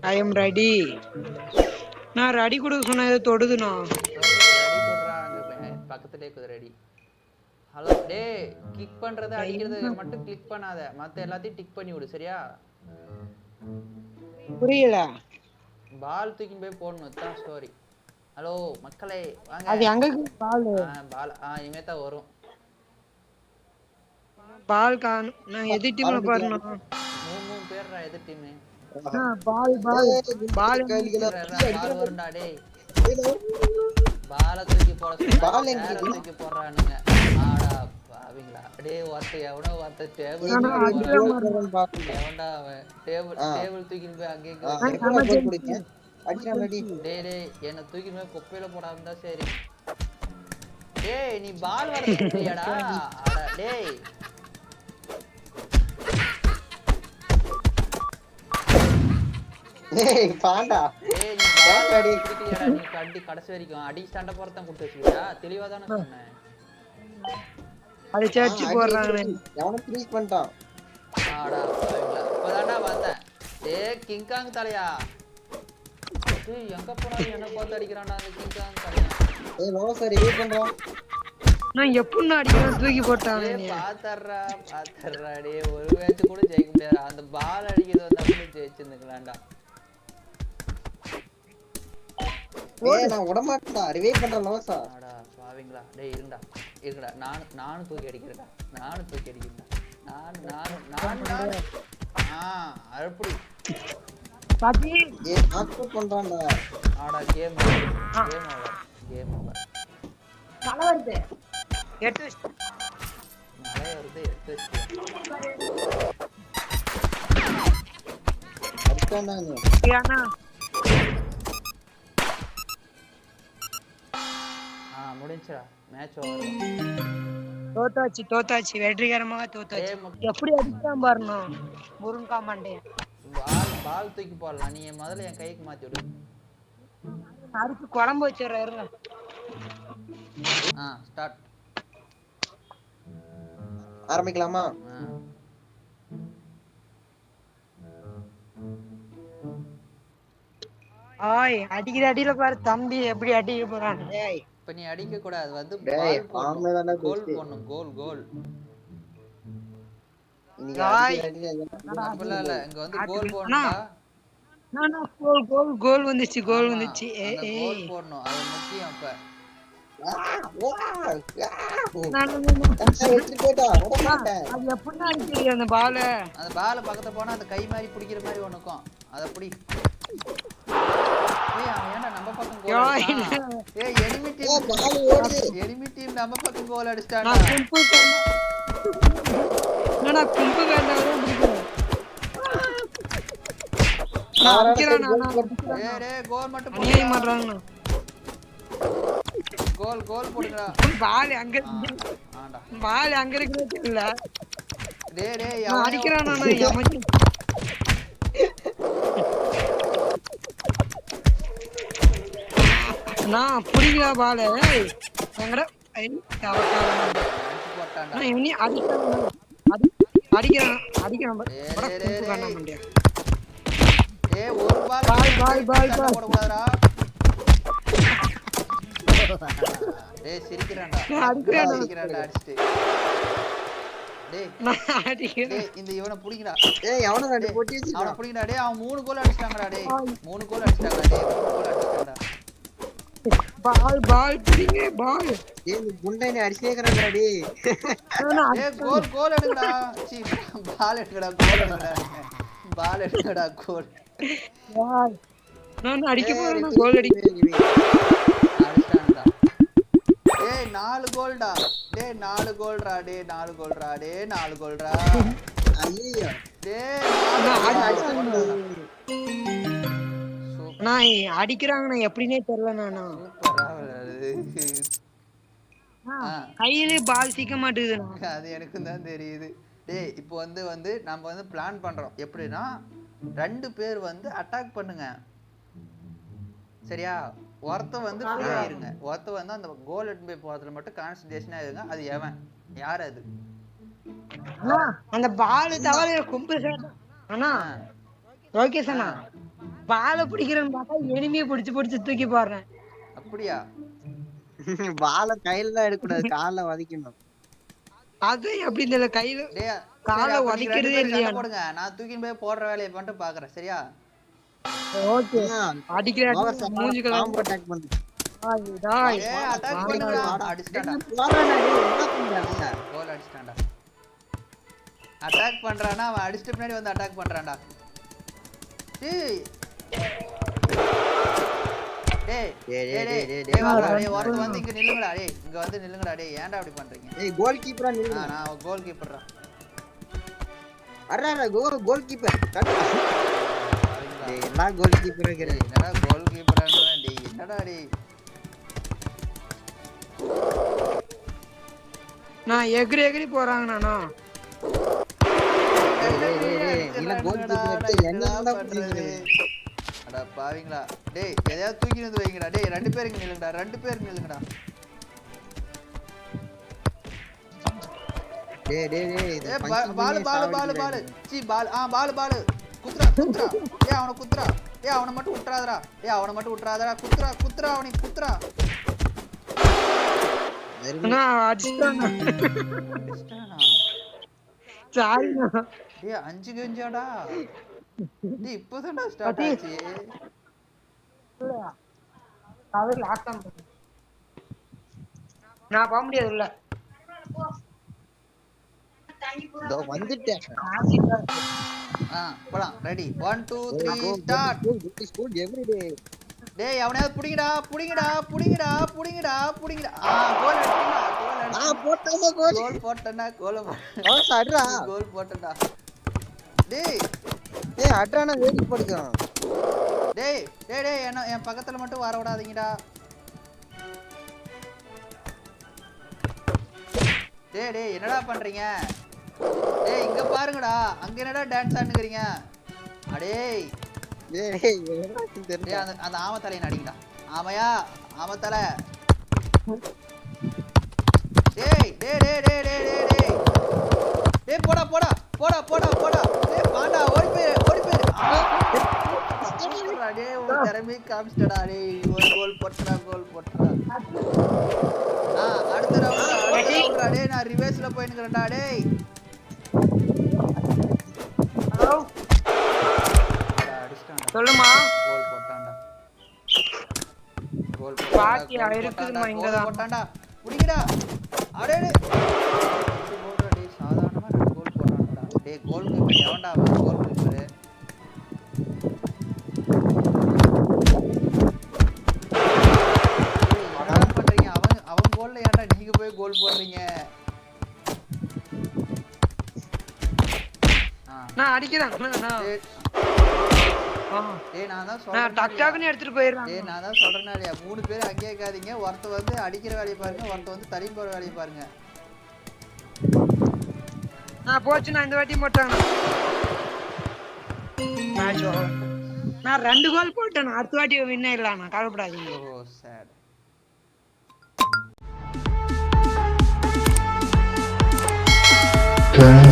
I am ready. நான் ready கொடுக்க சொன்னது தொடுதுண்ணா. ரெடி கொடுறா, அங்க பக்கத்துலயே இருக்குது ரெடி. ஹலோ டேய், கிளிக் பண்றது அடிக்கிறது மட்டும் கிளிக் பண்ணாத, மத்த எல்லாத்தையும் டிக் பண்ணி விடு சரியா? புரியல. பால் தூக்கி போய் போடணும், தான் ஸ்டோரி. ஹலோ மக்களே வாங்க. அது எங்க பால்? பால் இனிமே தான் வரும். பால் காணோம். நான் எதிர் டீம்ல பாருண்ணா. 3 பேர்டா எதிர் டீம். பால் பால் பால் பால் வரும்டா டேய். பால தூக்கி போட பால் எங்க தூக்கி போடுறானுங்க. ஆடா பாவிங்களா. டேய் ஒருத்த எவனோ ஒருத்த டேபிள் எவன்டா அவன் டேபிள் தூக்கி போய் அங்கே டேய் டேய் என்ன தூக்கி போய் குப்பையில போடாம இருந்தா சரி. டேய் நீ பால் வரதுக்குறியாடா? அட டேய் ஏய் பாண்டா. ஏய் நீ பால் அடிக்குறியாடா? நீ கண்டி கடைசி வரைக்கும் அடி ஸ்டாண்ட போறத கொடுத்து வச்சியா? தெளிவா தான சொன்னேன். அது சர்ச் போறானே. அவன ஃப்ரீஸ் பண்ணிட்டான். ஆடா பாவிங்களா. இப்போதான்டா வந்தேன். டேய் கிங் காங் தலையா. டேய் எங்க போறானே என்ன பார்த்து அடிக்குறான்டா அந்த கிங் காங் தலையா. ஏய் நோ சார் ரிவைவ் பண்றோம். நான் எப்பண்ணா அடிக்கிறேன் தூக்கி போட்டானே நீ. பாத்தறடா டேய் ஒரு மேட்ச் கூட ஜெயிக்க முடியாது. அந்த பால் அடிக்கிறது வந்தாலும் ஜெயிச்சிருந்துக்கலாம்டா. ஏய் நான் உட மாட்டேன்டா, ரிவைவ் பண்றேன் நோ சார். ஆடா பாவிங்களா. டேய் இருங்கடா நானும் தூக்கி அடிக்கிறேன்டா. நான் அறுப்புடி பாத்தி ஏய் ஆக்ட் பண்றான்டா. ஆடா கேம் ஓவர். மழை வருது. 8 மழை வருது 8 அடிச்சான்டா நீ. ஏனா முடிஞ்சுடா மேட்ச் ஓவர். தோத்தாச்சு வெற்றிகரமாக தோத்தாச்சு. எப்படி அடிச்சான் பாருண்ணா முருங்கா மண்டே. பால் தூக்கி போடலாம். நீ முதல்ல என் கைக்கு மாத்தி விடு. அரிசி குழம்பு வச்சிடுறாரு. ஸ்டார்ட் ஆரம்பிக்கலாமா? ஆய் அடிக்கிற அடியில பாரு தம்பி எப்படி அடிக்க போறான். டேய் இப்ப நீ அடிக்க கூடாது, வந்து டேய் பால் ஆமேதானே கோல் போடணும். கோல் இன்னைக்கு அடிக்க இல்ல இங்க வந்து கோல் போடணும்டா. நானா கோல் வந்துச்சு. கோல் போடணும், அது முக்கியம். இப்ப அது எப்படின்னா அடிக்கிறீங்க அந்த பால பக்கத்துல போனா அந்த கை மாதிரி பிடிக்கிற மாதிரி ஒண்ணுக்கும். அத பிடி. ஏய் அவன் ஏன்டா நம்ம பக்கம் கோல் அடிச்சான்? ஏய் எனிமி டீம் நம்ம பக்கம் கோல் அடிச்சான்டா. நான் கும்பு வேண்டாம் பிடிக்கிறேன். டேய் கோல் மட்டும் போடு. அநியாயம் பண்றாங்க. கோல் போடுடா. பால் அங்க இருக்குன்னு தெரியல. டேய் அடிக்கிறான். நான் புடிக்கல பால். எங்கடா அடிக்கிறான். ஒரு பால் போடக்கூடாதுடா. டேய் சிரிக்கிறான்டா. அடிச்சிட்டு டேய் இந்த இவனை புடிங்கடா. ஏய் அவன ரெண்டு போட்டி வச்சிருக்கான். அவன புடிங்கடா. டேய் அவன் 3 கோல் அடிச்சாங்கடா. டேய் 3 கோல் அடிச்சாங்கடா. டேய் 3 கோல் அடிச்சாங்கடா. பால் பிடிங்க பால். ஏய் நீ குண்டைனே அடிச்சேக்கறடா. டேய் ஏய் கோல் எடுங்கடா. சீ பால் எடுங்கடா. பால் எடுங்கடா. கோல் நான் அடிக்க போறேன். கோல் அடிக்க அடிச்சான்டா. டேய் 4 கோல்டா. டேய் 4 கோல்டா. டேய் 4 கோல்டா. டேய் 4 கோல்டா. ஐயோ டேய் நான் அடிக்கிறாங்க. நான் எப்படினே தெரியல. நானா கையில பால் சிக்க மாட்டேங்குது. அது எனக்கு தான் தெரியுது. டேய் இப்போ வந்து நம்ம வந்து பிளான் பண்றோம். எப்படின்னா 2 பேர் வந்து அட்டாக் பண்ணுங்க சரியா? ஒருத்த வந்து ஃப்ரீ ஆயிருங்க. ஒருத்த வந்து அந்த கோல் எடுத்து போய் போறதுல மட்டும் கான்சன்ட்ரேஷனா இருங்க. அது எவன் யார் அது? அந்த பால் தவற கும்பு அண்ணா லோகேஷ் அண்ணா பாலை பிடிக்கிறேன்னு பார்த்தா எனிமையை பிடிச்சு தூக்கி போடுறேன். அப்படியா? பால கையில தான் எடுக்க கூடாது, கால்ல வதிக்கணும். அது எப்படி இந்த கையில டேய் காலை சரி, அப்ப நீங்க ரெண்டு வலிக்கிறதே பேரும் இல்லையா? சண்டை போடுங்க. நான் தூக்கின்னு போய் போடுற வேலையை பண்ணிட்டு பாக்குறேன். சரியா? ஓகே. அடிக்கிற மூஞ்சி கலர் காம்போ அட்டாக் பண்ணு. டாய் ஏய் அட்டாக் பண்ணுடா. அடிச்சிட்டான்டா. போறானே டேய், என்ன பண்றானே? கோல் அடிச்சிட்டான்டா. அட்டாக் பண்றானா அவன் அடிச்சிட்டு பின்னாடி வந்து அட்டாக் பண்றான்டா. டேய் டேய் டேய் வாடா டேய் ஒருத்த வந்து இங்க நில்லுங்கடா டேய். இங்க வந்து நில்லுங்கடா டேய். ஏன்டா அப்படி பண்றீங்க? ஏய் கோல் கீப்பரா நில்லு. நான் கோல் கீப்பர்ரா. அரடா கோல் கீப்பர். டேய் என்ன கோல் கீப்பர் இருக்கற? என்னடா கோல் கீப்பர்ன்றா டேய். என்னடா டேய்? நான் எகிரி போறாங்க நானா. இல்ல கோல் கீப்பர் என்னடா பண்றீங்க? அட பாவிங்களா. டேய் எதையாவது தூக்கி வந்து வைங்கடா. டேய் ரெண்டு பேர் இங்க நில்லுங்கடா. ரெண்டு பேர் நில்லுங்கடா. டேய் பால் சீ பால் பால் குத்துறா. டேய் அவனை குத்துறா. டேய் அவனை மட்டும் விட்டுறாதடா. குத்துறா அவனை குத்துறா. நான் அடிச்சானா. சாரிண்ணா. டேய் 5 கஞ்சாடா. டேய் இப்போதான்டா ஸ்டார்ட் ஆச்சு. அவர் லாக் ஆன் பண்ணு. நான் போக முடியாது இல்ல. தோ வந்துட்டேன். போலாம். Ready 1 2 3 start. School everyday. டேய் அவனையாவது புடிங்கடா. கோல் அடிச்சீங்களா? போட்டா கோல். கோல் போட்டேன்டா. அவன் அட்ரா. கோல் போட்டேன்டா. டேய் அட்ரானா வேடி போடுறான். டேய் என்ன என் பக்கத்துல மட்டும் வர விடாதீங்கடா. டேய் என்னடா பண்றீங்க? டேய் இங்க பாருங்கடா. அங்க என்னடா டான்ஸ் ஆடுறீங்க? அடேய் டேய் அந்த ஆம தலையை அடிங்கடா. ஆமையா ஆமத்தலை. டேய் போடா. டேய் பாண்டா ஓடி போயிரு. டேய் உன் திறமை காமிச்சிட்டடா. டேய் ஒரு கோல் போட்றா. அடுத்த ரவுண்ட் டேய் நான் ரிவர்ஸ்ல போய் நிக்கிறேன்டா. டேய் ஹலோ சொல்லுமா. கோல் போட்டான்டா. பாக்கியா இருக்குமா இங்கதான் போட்டான்டா. புடிங்கடா. அடேடே போடுறா. டேய் சாதாரணமா 2 கோல் போறான்டா. டேய் கோல் கீப்பர் எவன்டா அவன்? கோல் கீப்பர் என்னடா பண்றீங்க? அவன் கோல்ல ஏன்டா நீங்க போய் கோல் போடுறீங்க? நான் அடிக்கிறேன். டேய் நான் தான் நான் சொல்றேன். டக்டாக்னு எடுத்துட்டு போயிடுறேன். டேய் நான் தான் சொல்றேனே இல்லையா 3 பேர் அங்கேயே இருக்காதீங்க. ஒருத்த வந்து அடிக்கிற வேலையை பாருங்க. ஒருத்த வந்து தள்ளி போற வேலையை பாருங்க. நான் போச்சு. நான் இந்த வாட்டி போட்டேன். நான் 2 கோல் போட்டேன். அடுத்த வாட்டி வின் ஆயிடலாம். நான் கவலைப்படாதீங்க. ஓ சேட். Turn